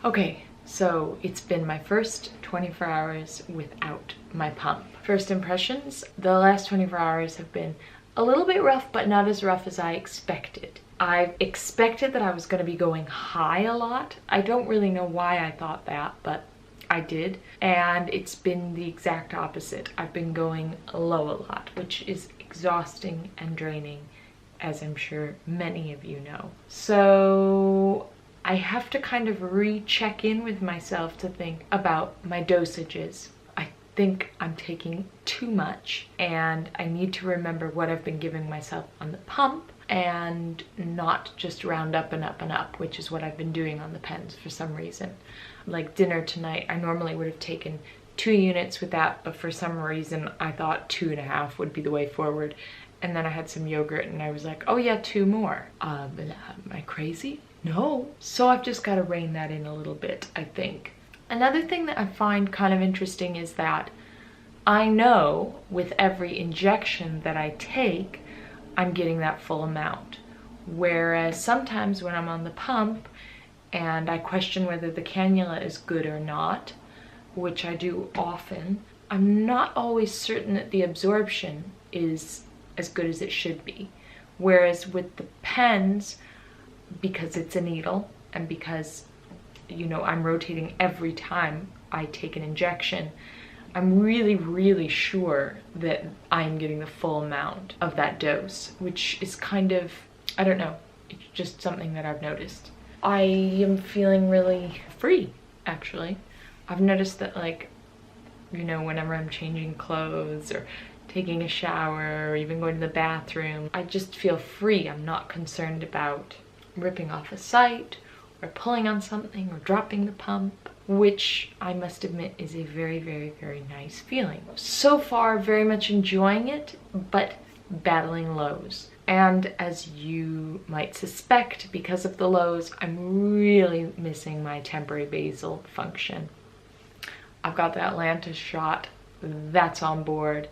Okay, so it's been my first 24 hours without my pump. First impressions, the last 24 hours have been a little bit rough, but not as rough as I expected. I expected that I was going to be going high a lot. I don't really know why I thought that, but I did. And it's been the exact opposite. I've been going low a lot, which is exhausting and draining, as I'm sure many of you know. So I have to kind of recheck in with myself to think about my dosages. I think I'm taking too much, and I need to remember what I've been giving myself on the pump and not just round up and up and up, which is what I've been doing on the pens for some reason. Like dinner tonight, I normally would have taken 2 units with that, but for some reason I thought 2.5 would be the way forward. And then I had some yogurt and I was like, oh yeah, 2 more. Am I crazy? No. So I've just got to rein that in a little bit, I think. Another thing that I find kind of interesting is that I know with every injection that I take, I'm getting that full amount. Whereas sometimes when I'm on the pump and I question whether the cannula is good or not, which I do often, I'm not always certain that the absorption is as good as it should be. Whereas with the pens, because it's a needle and because, you know, I'm rotating every time I take an injection, I'm really, really sure that I'm getting the full amount of that dose, which is kind of, I don't know, it's just something that I've noticed. I am feeling really free, actually. I've noticed that, like, you know, whenever I'm changing clothes or taking a shower or even going to the bathroom, I just feel free. I'm not concerned about ripping off a site or pulling on something or dropping the pump, which I must admit is a very, very, very nice feeling. So far, very much enjoying it, but battling lows. And as you might suspect, because of the lows, I'm really missing my temporary basal function. I've got the Atlanta shot, that's on board.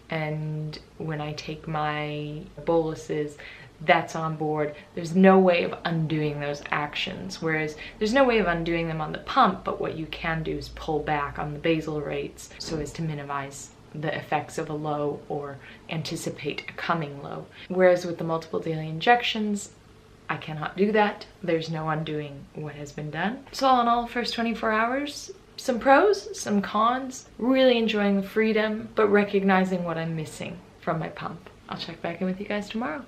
And when I take my boluses, that's on board. There's no way of undoing those actions, whereas there's no way of undoing them on the pump, but what you can do is pull back on the basal rates so as to minimize the effects of a low or anticipate a coming low. Whereas with the multiple daily injections, I cannot do that. There's no undoing what has been done. So all in all, first 24 hours, some pros, some cons, really enjoying the freedom, but recognizing what I'm missing from my pump. I'll check back in with you guys tomorrow.